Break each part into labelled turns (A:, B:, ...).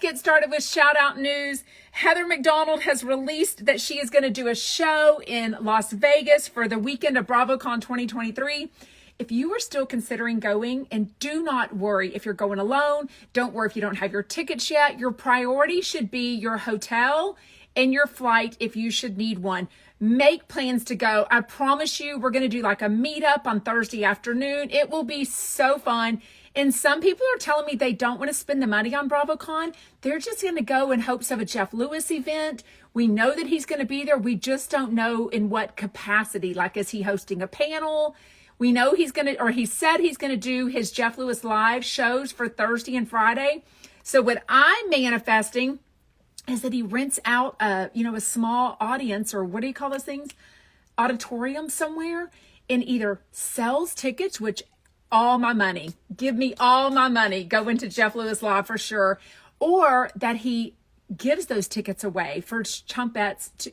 A: get started with shout out news. Heather McDonald has released that she is going to do a show in Las Vegas for the weekend of Bravocon 2023. If you are still considering going, and do not worry if you're going alone, don't worry if you don't have your tickets yet. Your priority should be your hotel and your flight if you should need one. Make plans to go. I promise you, we're going to do like a meetup on Thursday afternoon. It will be so fun. And some people are telling me they don't want to spend the money on Bravocon. They're just going to go in hopes of a Jeff Lewis event. We know that he's going to be there. We just don't know in what capacity. Like, is he hosting a panel? We know he's going to, or he said he's going to do his Jeff Lewis live shows for Thursday and Friday. So what I'm manifesting is that he rents out a small audience, or what do you call those things? Auditorium somewhere, and either sells tickets, which all my money, give me all my money, go into Jeff Lewis Live for sure, or that he gives those tickets away for chumps, he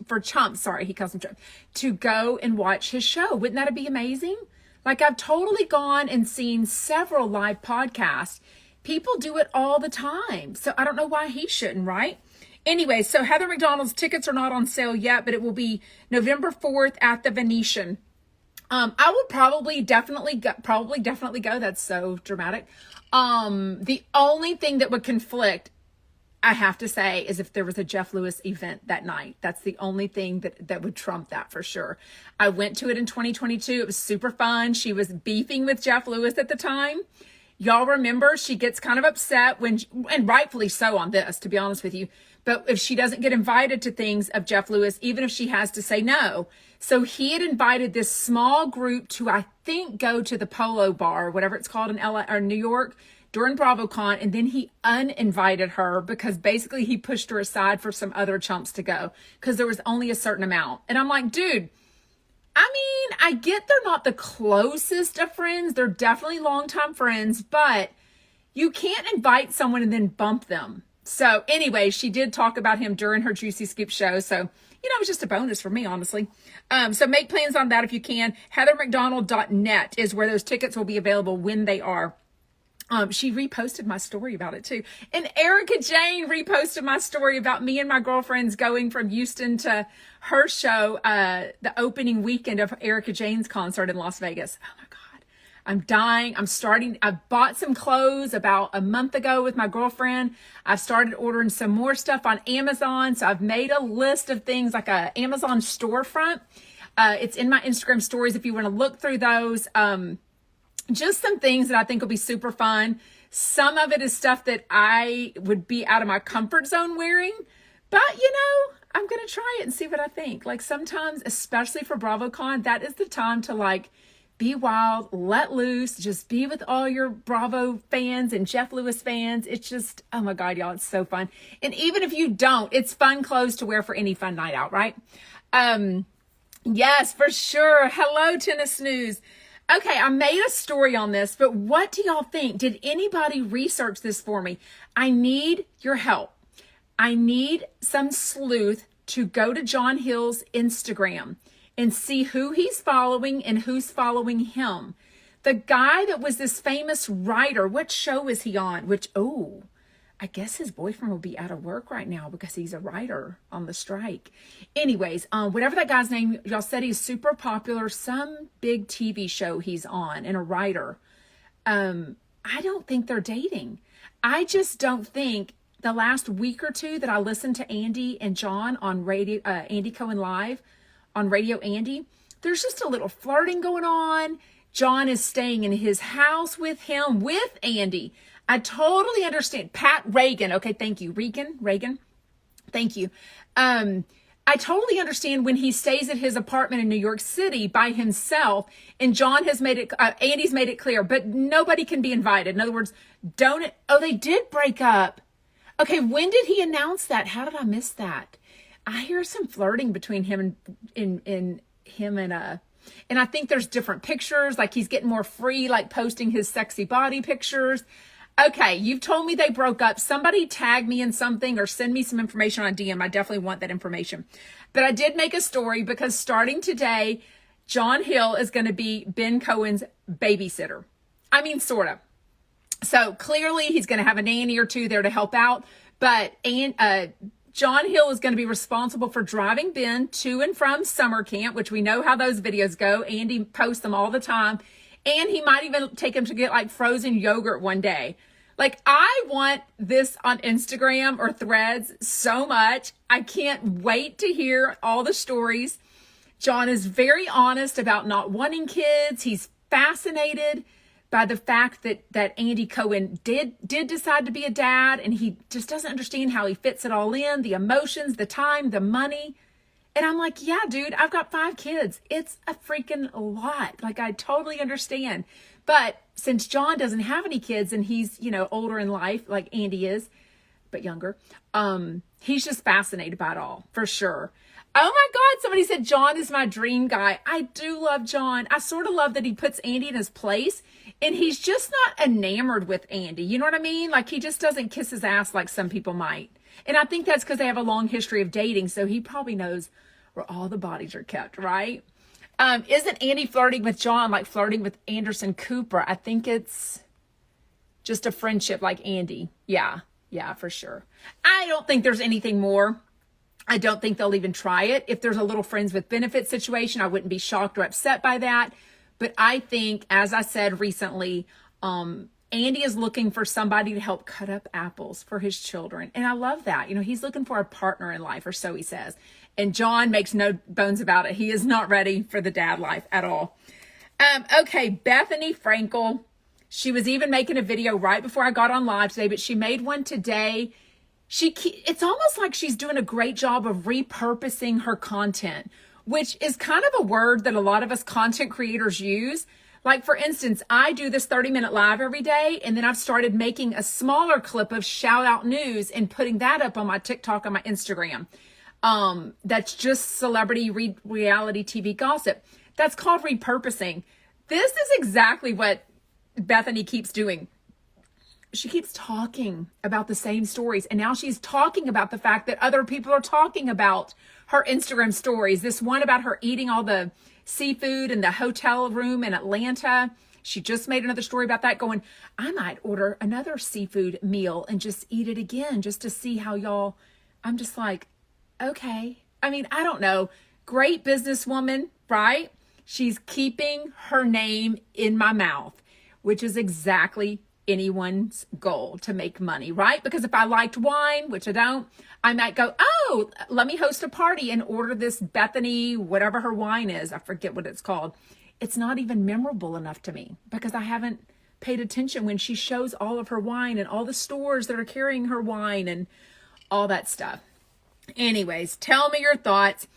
A: calls them chumps, to go and watch his show. Wouldn't that be amazing? Like, I've totally gone and seen several live podcasts. People do it all the time. So I don't know why he shouldn't, right? Anyway, so Heather McDonald's tickets are not on sale yet, but it will be November 4th at the Venetian. I will probably definitely go. That's so dramatic. The only thing that would conflict, I have to say, is if there was a Jeff Lewis event that night. That's the only thing that would trump that for sure. I went to it in 2022. It was super fun. She was beefing with Jeff Lewis at the time. Y'all remember she gets kind of upset and rightfully so on this, to be honest with you. But if she doesn't get invited to things of Jeff Lewis, even if she has to say no. So he had invited this small group to, I think, go to the Polo Bar, whatever it's called in LA or New York during Bravocon. And then he uninvited her because basically he pushed her aside for some other chumps to go because there was only a certain amount. And I'm like, dude, I mean, I get they're not the closest of friends. They're definitely longtime friends, but you can't invite someone and then bump them. So anyway, she did talk about him during her Juicy Scoop show. So, it was just a bonus for me, honestly. So make plans on that if you can. HeatherMcDonald.net is where those tickets will be available when they are. She reposted my story about it too. And Erica Jane reposted my story about me and my girlfriends going from Houston to her show, the opening weekend of Erica Jane's concert in Las Vegas. Oh my God. I'm dying. I bought some clothes about a month ago with my girlfriend. I've started ordering some more stuff on Amazon. So I've made a list of things like a Amazon storefront. It's in my Instagram stories if you want to look through those. Just some things that I think will be super fun. Some of it is stuff that I would be out of my comfort zone wearing, but I'm going to try it and see what I think. Like, sometimes, especially for Bravocon, that is the time to like be wild, let loose, just be with all your Bravo fans and Jeff Lewis fans. It's just, oh my God, y'all, it's so fun. And even if you don't, it's fun clothes to wear for any fun night out, right? Yes, for sure. Hello, Tennis News. Okay, I made a story on this, but what do y'all think? Did anybody research this for me? I need your help. I need some sleuth to go to John Hill's Instagram and see who he's following and who's following him. The guy that was this famous writer, what show is he on? I guess his boyfriend will be out of work right now because he's a writer on the strike. Anyways, whatever that guy's name, y'all said he's super popular, some big TV show he's on, and a writer. I don't think they're dating. I just don't think the last week or two that I listened to Andy and John on radio, Andy Cohen Live on Radio Andy, there's just a little flirting going on. John is staying in his house with him, with Andy. I totally understand. Pat Reagan. Okay, thank you. Reagan. Thank you. I totally understand when he stays at his apartment in New York City by himself, and John has made it, Andy's made it clear, but nobody can be invited. In other words, they did break up. Okay, when did he announce that? How did I miss that? I hear some flirting between him and I think there's different pictures, like he's getting more free, like posting his sexy body pictures. Okay, you've told me they broke up. Somebody tag me in something or send me some information on DM. I definitely want that information. But I did make a story because starting today, John Hill is going to be Ben Cohen's babysitter. I mean, sort of. So clearly he's going to have a nanny or two there to help out. But John Hill is going to be responsible for driving Ben to and from summer camp, which we know how those videos go. Andy posts them all the time. And he might even take him to get like frozen yogurt one day. Like, I want this on Instagram or Threads so much. I can't wait to hear all the stories. John is very honest about not wanting kids. He's fascinated by the fact that Andy Cohen did decide to be a dad, and he just doesn't understand how he fits it all in, the emotions, the time, the money. And I'm like, yeah, dude, I've got 5 kids. It's a freaking lot. Like, I totally understand. But since John doesn't have any kids and he's, older in life like Andy is, but younger, he's just fascinated by it all, for sure. Oh my God, somebody said John is my dream guy. I do love John. I sort of love that he puts Andy in his place, and he's just not enamored with Andy. You know what I mean? Like, he just doesn't kiss his ass like some people might. And I think that's because they have a long history of dating, so he probably knows where all the bodies are kept, right? Isn't Andy flirting with John like flirting with Anderson Cooper? I think it's just a friendship like Andy. Yeah, for sure. I don't think there's anything more. I don't think they'll even try it. If there's a little friends with benefits situation, I wouldn't be shocked or upset by that. But I think, as I said recently, Andy is looking for somebody to help cut up apples for his children. And I love that. He's looking for a partner in life, or so he says. And John makes no bones about it. He is not ready for the dad life at all. Okay, Bethenny Frankel. She was even making a video right before I got on live today, but she made one today. It's almost like she's doing a great job of repurposing her content, which is kind of a word that a lot of us content creators use. Like, for instance, I do this 30-minute live every day, and then I've started making a smaller clip of shout out news and putting that up on my TikTok and my Instagram. That's just celebrity reality TV gossip. That's called repurposing. This is exactly what Bethenny keeps doing. She keeps talking about the same stories, and now she's talking about the fact that other people are talking about her Instagram stories. This one about her eating all the seafood in the hotel room in Atlanta. She just made another story about that, going, I might order another seafood meal and just eat it again just to see how y'all. I'm just like, okay. I mean, I don't know. Great businesswoman, right? She's keeping her name in my mouth, which is exactly anyone's goal, to make money, right? Because if I liked wine, which I don't, I might go, oh, let me host a party and order this Bethenny, whatever her wine is. I forget what it's called. It's not even memorable enough to me because I haven't paid attention when she shows all of her wine and all the stores that are carrying her wine and all that stuff. Anyways, tell me your thoughts.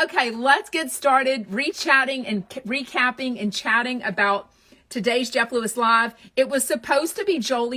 A: Okay, let's get started rechatting and recapping and chatting about today's Jeff Lewis Live. It was supposed to be Jolie